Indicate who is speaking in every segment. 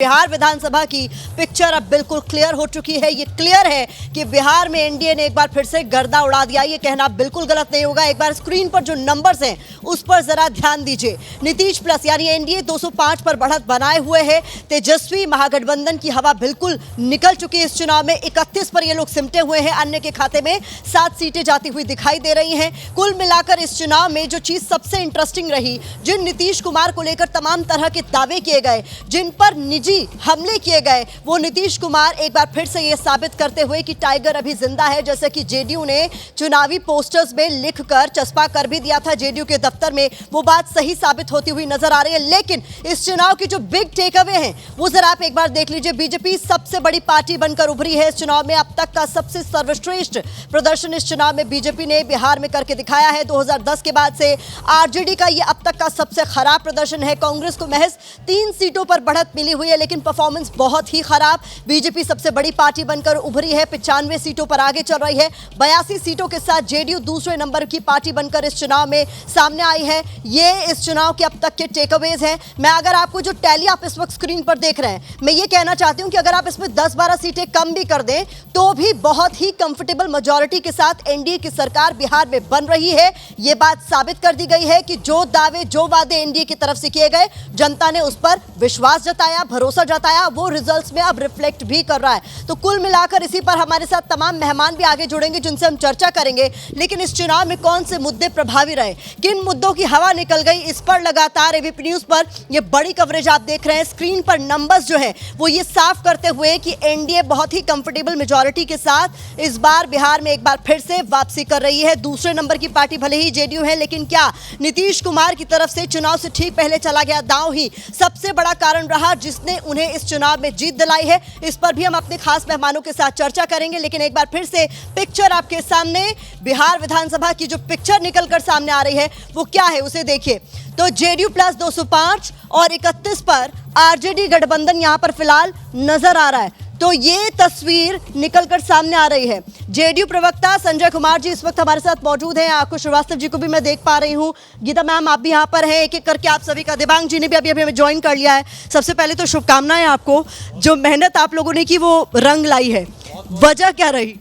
Speaker 1: बिहार विधानसभा की पिक्चर अब बिल्कुल क्लियर हो चुकी है। ये क्लियर है कि बिहार में एनडीए ने एक बार फिर से गर्दा उड़ा दिया। ये कहना बिल्कुल गलत नहीं होगा। एक बार स्क्रीन पर जो नंबर्स हैं उस पर जरा ध्यान दीजिए। नीतीश प्लस यानी एनडीए 205 पर बढ़त बनाए हुए है। तेजस्वी महागठबंधन की हवा बिल्कुल निकल चुकी है इस चुनाव में। 31 पर ये लोग सिमटे हुए हैं। अन्य के खाते में 7 सीटें जाती हुई दिखाई दे रही हैं। कुल मिलाकर इस चुनाव में जो चीज सबसे इंटरेस्टिंग रही, जिन नीतीश कुमार को लेकर तमाम तरह के दावे किए गए, जिन पर निजी हमले किए गए, वो नीतीश कुमार एक बार फिर से ये साबित करते हुए कि टाइगर अभी जिंदा है। जैसे कि जेडीयू ने चुनावी पोस्टर्स में लिखकर चस्पा कर भी दिया था जेडीयू के दफ्तर में, वो बात सही साबित होती हुई नजर आ रही है। लेकिन इस चुनाव की जो बिग टेक अवे हैं वो जरा आप एक बार देख लीजिए। बीजेपी सबसे बड़ी पार्टी बनकर उभरी है इस चुनाव में। अब तक का सबसे सर्वश्रेष्ठ प्रदर्शन इस चुनाव में बीजेपी ने बिहार में करके दिखाया है। 2010 के बाद से आरजेडी का ये अब तक का सबसे खराब प्रदर्शन है। कांग्रेस को महज 3 सीटों पर बढ़त मिली हुई है, लेकिन परफॉर्मेंस बहुत ही खराब। बीजेपी सबसे बड़ी पार्टी बनकर उभरी है, 95 सीटों पर आगे चल रही है। 82 सीटों के साथ जेडीयू दूसरे नंबर की पार्टी बनकर इस चुनाव में सामने आई है। ये इस चुनाव के अब तक के टेकअवेज हैं। मैं अगर आपको जो टैली आप इस वक्त स्क्रीन पर देख रहे हैं, मैं ये कहना चाहती हूं कि अगर आप इसमें 10-12 सीटें कम भी कर दें तो भी बहुत ही कंफर्टेबल मेजॉरिटी के साथ एनडीए की सरकार बिहार में बन रही है। ये बात साबित कर दी गई है कि जो दावे, जो वादे एनडीए की तरफ से किए गए, जनता ने उस पर विश्वास जताया, भरोसा जताया, वो रिजल्ट्स में अब रिफ्लेक्ट भी कर रहा है। तो कुल मिलाकर इसी पर हमारे साथ तमाम मेहमान भी आगे जुड़ेंगे जिनसे हम चर्चा करेंगे। लेकिन इस चुनाव में कौन से मुद्दे प्रभावी रहे, किन मुद्दों की हवा निकल गई, इस पर लगातार एबीपी न्यूज पर ये बड़ी कवरेज आप देख रहे हैं। स्क्रीन पर नंबर्स जो है वो ये साफ करते हुए कि एनडीए बहुत ही कंफर्टेबल मेजॉरिटी के साथ इस बार बिहार में एक बार फिर से वापसी कर रही है। दूसरे नंबर की पार्टी भले ही जेडीयू है, लेकिन क्या नीतीश कुमार की तरफ से चुनाव से ठीक पहले चला गया दांव ही सबसे बड़ा कारण रहा जिसने उन्हें इस चुनाव में जीत दिलाई है? इस पर भी हम अपने खास मेहमानों के साथ चर्चा करेंगे। लेकिन एक बार फिर से पिक्चर आपके सामने, बिहार विधानसभा की जो पिक्चर निकलकर सामने आ रही है वो क्या है उसे देखिए। तो जेडीयू प्लस 205 और 31 पर आरजेडी गठबंधन यहां पर फिलहाल नजर आ रहा है। तो ये तस्वीर निकलकर सामने आ रही है। जेडीयू प्रवक्ता संजय कुमार जी इस वक्त हमारे साथ मौजूद हैं। आकुश श्रीवास्तव जी को भी मैं देख पा रही हूँ। गीता मैम आप भी यहाँ पर हैं। एक एक करके आप सभी का, दिबांग जी ने भी अभी हमें ज्वाइन कर लिया है। सबसे पहले तो शुभकामनाएं आपको, जो मेहनत आप लोगों ने की वो रंग लाई है। वजह क्या रही?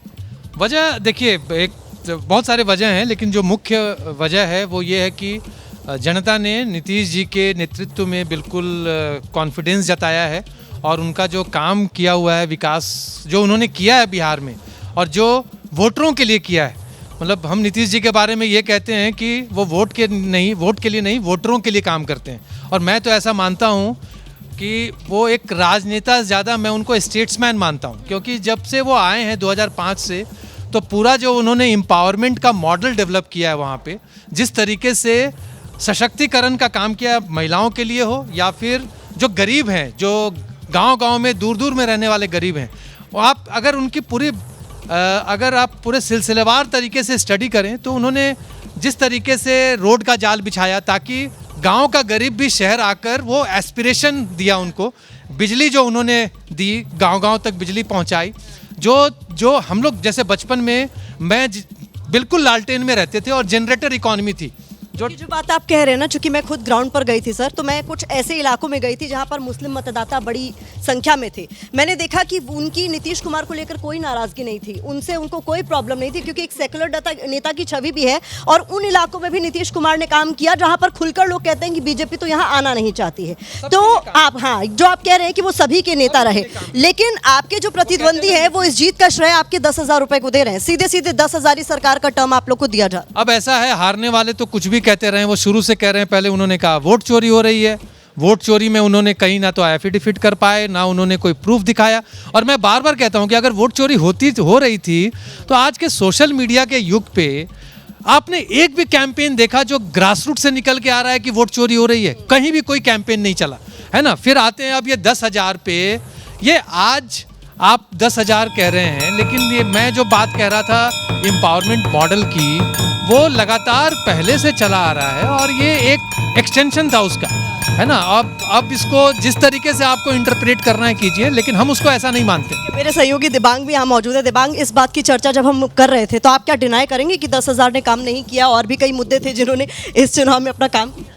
Speaker 2: वजह देखिए, एक बहुत सारे वजह हैं, लेकिन जो मुख्य वजह है वो ये है कि जनता ने नीतीश जी के नेतृत्व में बिल्कुल कॉन्फिडेंस जताया है और उनका जो काम किया हुआ है, विकास जो उन्होंने किया है बिहार में और जो वोटरों के लिए किया है, मतलब हम नीतीश जी के बारे में ये कहते हैं कि वो वोट के लिए नहीं वोटरों के लिए काम करते हैं। और मैं तो ऐसा मानता हूँ कि वो एक राजनेता ज़्यादा, मैं उनको स्टेट्समैन मानता हूँ, क्योंकि जब से वो आए हैं 2005 से, तो पूरा जो उन्होंने एम्पावरमेंट का मॉडल डेवलप किया है वहाँ पे, जिस तरीके से सशक्तिकरण का काम किया, महिलाओं के लिए हो या फिर जो गरीब हैं, जो गांव-गांव में दूर दूर में रहने वाले गरीब हैं, वो आप अगर उनकी अगर आप पूरे सिलसिलेवार तरीके से स्टडी करें तो उन्होंने जिस तरीके से रोड का जाल बिछाया ताकि गांव का गरीब भी शहर आकर, वो एस्पिरेशन दिया उनको, बिजली जो उन्होंने दी, गांव-गांव तक बिजली पहुंचाई, जो हम लोग जैसे बचपन में मैं बिल्कुल लालटेन में रहते थे और जनरेटर इकॉनमी थी।
Speaker 1: जो बात आप कह रहे हैं ना, चूंकि मैं खुद ग्राउंड पर गई थी सर, तो मैं कुछ ऐसे इलाकों में गई थी जहां पर मुस्लिम मतदाता बड़ी संख्या में थे। मैंने देखा कि उनकी नीतीश कुमार को लेकर कोई नाराजगी नहीं थी, उनको कोई प्रॉब्लम नहीं थी, क्योंकि एक सेकुलर नेता की छवि भी है। और उन इलाकों में भी नीतीश कुमार ने काम किया जहां पर खुलकर लोग कहते हैं कि बीजेपी तो यहाँ आना नहीं चाहती है। तो आप, हाँ, जो आप कह रहे हैं कि वो सभी के नेता रहे, लेकिन आपके जो प्रतिद्वंदी है वो इस जीत का श्रेय आपके 10,000 रुपए को दे रहे हैं। सीधे सीधे 10,000 सरकार का टर्म आप लोग को दिया जा रहा है।
Speaker 2: अब ऐसा है, हारने वाले तो कुछ भी कहते रहे, वो शुरू से कह रहे हैं। पहले उन्होंने कहा वोट चोरी हो रही है, वोट चोरी में उन्होंने कहीं ना तो एफिडेविट कर पाए, ना उन्होंने कोई प्रूफ दिखाया। और मैं बार बार कहता हूं कि अगर वोट चोरी हो रही थी तो आज के सोशल मीडिया के युग पे आपने एक भी कैंपेन देखा जो ग्रासरूट से निकल के आ रहा है कि वोट चोरी हो रही है? कहीं भी कोई कैंपेन नहीं चला है ना। फिर आते हैं अब ये 10,000 पे, ये आज आप 10,000 कह रहे हैं, लेकिन ये मैं जो बात कह रहा था एम्पावरमेंट मॉडल की, वो लगातार पहले से चला आ रहा है और ये एक एक्सटेंशन था उसका, है ना। अब इसको जिस तरीके से आपको इंटरप्रेट करना है कीजिए, लेकिन हम उसको ऐसा नहीं मानते।
Speaker 1: मेरे सहयोगी दिबांग भी यहाँ मौजूद है। दिबांग, इस बात की चर्चा जब हम कर रहे थे तो आप क्या डिनाई करेंगे कि 10,000 ने काम नहीं किया और भी कई मुद्दे थे जिन्होंने इस चुनाव में अपना काम किया?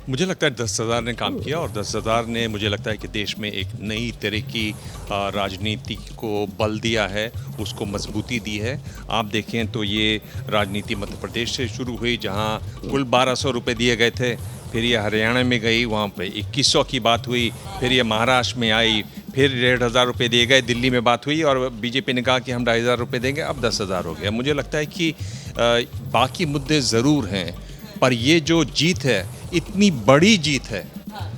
Speaker 3: मुझे लगता है 10,000 ने काम किया और 10,000 ने मुझे लगता है कि देश में एक नई तरह की राजनीति को बल दिया है, उसको मजबूती दी है। आप देखें तो ये राजनीति मध्य प्रदेश से शुरू हुई जहां कुल 1,200 रुपये दिए गए थे, फिर ये हरियाणा में गई, वहाँ पे 2,100 की बात हुई, फिर ये महाराष्ट्र में आई, फिर 1,500 रुपये दिए गए, दिल्ली में बात हुई और बीजेपी ने कहा कि हम 2,500 रुपये देंगे, अब 10,000 हो गया। मुझे लगता है कि बाकी मुद्दे ज़रूर हैं, पर ये जो जीत है इतनी बड़ी जीत है,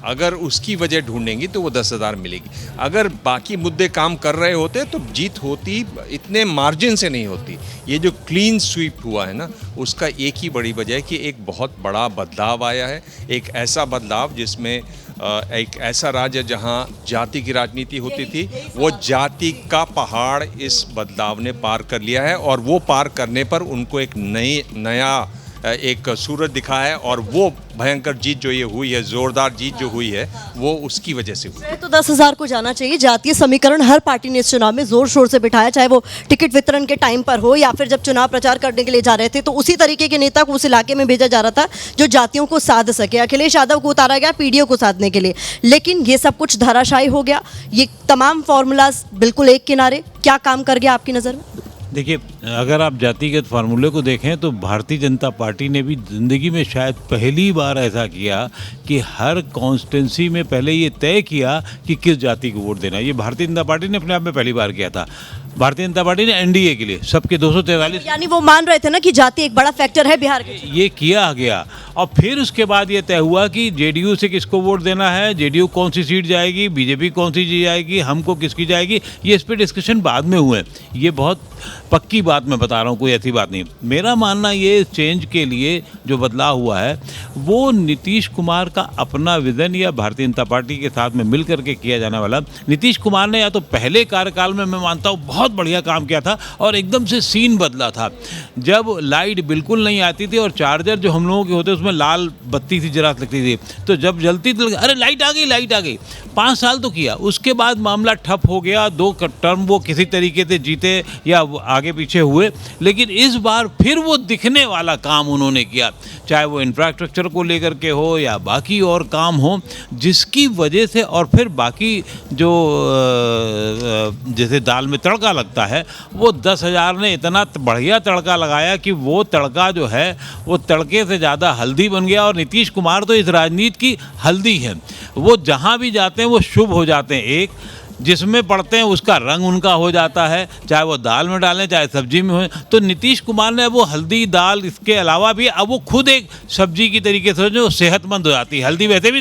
Speaker 3: अगर उसकी वजह ढूंढेंगी तो वो 10,000 मिलेगी। अगर बाकी मुद्दे काम कर रहे होते तो जीत होती, इतने मार्जिन से नहीं होती। ये जो क्लीन स्वीप हुआ है ना, उसका एक ही बड़ी वजह है कि एक बहुत बड़ा बदलाव आया है, एक ऐसा बदलाव जिसमें एक ऐसा राज्य जहां जाति की राजनीति होती थी, वो जाति का पहाड़ इस बदलाव ने पार कर लिया है और वो पार करने पर उनको एक नया एक सूरज दिखा है और वो भयंकर जीत जो ये हुई है, जोरदार जीत जो हुई है, वो उसकी वजह से हुई।
Speaker 1: तो 10,000 को जाना चाहिए। जातीय समीकरण हर पार्टी ने इस चुनाव में जोर शोर से बिठाया, चाहे वो टिकट वितरण के टाइम पर हो या फिर जब चुनाव प्रचार करने के लिए जा रहे थे, तो उसी तरीके के नेता को उस इलाके में भेजा जा रहा था जो जातियों को साध सके। अखिलेश यादव को उतारा गया पीडीओ को साधने के लिए, लेकिन ये सब कुछ धराशायी हो गया। ये तमाम फॉर्मूलाज बिल्कुल एक किनारे, क्या काम कर गया आपकी नज़र में?
Speaker 4: देखिए, अगर आप जातिगत फार्मूले को देखें तो भारतीय जनता पार्टी ने भी ज़िंदगी में शायद पहली बार ऐसा किया कि हर कॉन्स्टिट्यूंसी में पहले ये तय किया कि किस जाति को वोट देना। ये भारतीय जनता पार्टी ने अपने आप में पहली बार किया था। भारतीय जनता पार्टी ने एनडीए के लिए सबके 243,
Speaker 1: यानी वो मान रहे थे ना कि जाति एक बड़ा फैक्टर है बिहार के।
Speaker 4: ये किया गया और फिर उसके बाद ये तय हुआ कि जेडीयू से किसको वोट देना है, जेडीयू कौन सी सीट जाएगी, बीजेपी कौन सी सीट जाएगी, हमको किसकी जाएगी, ये इस पर डिस्कशन बाद में हुए। ये बहुत पक्की बात मैं बता रहा हूँ, कोई ऐसी बात नहीं। मेरा मानना ये चेंज के लिए जो बदलाव हुआ है वो नीतीश कुमार का अपना विजन या भारतीय जनता पार्टी के साथ में मिल करके किया जाने वाला। नीतीश कुमार ने या तो पहले कार्यकाल में मैं मानता हूँ बहुत बढ़िया काम किया था और एकदम से सीन बदला था। जब लाइट बिल्कुल नहीं आती थी और चार्जर जो हम लोगों के होते उसमें लाल बत्ती सी जरा लगती थी, तो जब जलती थी अरे लाइट आ गई, लाइट आ गई। 5 साल तो किया, उसके बाद मामला ठप हो गया। 2 टर्म वो किसी तरीके से जीते या आगे पीछे हुए, लेकिन इस बार फिर वो दिखने वाला काम उन्होंने किया, चाहे वो इंफ्रास्ट्रक्चर को लेकर के हो या बाकी और काम हो, जिसकी वजह से और फिर बाकी जो जैसे दाल में तड़का लगता है, वो 10,000 ने इतना बढ़िया तड़का लगाया कि वो तड़का जो है वो तड़के से ज़्यादा हल्दी बन गया। और नीतीश कुमार तो इस राजनीति की हल्दी है, वो जहाँ भी जाते हैं वो शुभ हो जाते हैं। एक जिसमें पड़ते हैं उसका रंग उनका हो जाता है, चाहे वो दाल में डालें चाहे सब्जी में हो। तो नीतीश कुमार ने वो हल्दी दाल इसके अलावा भी अब वो खुद एक सब्जी की तरीके से जो सेहतमंद हो जाती है। हल्दी वैसे भी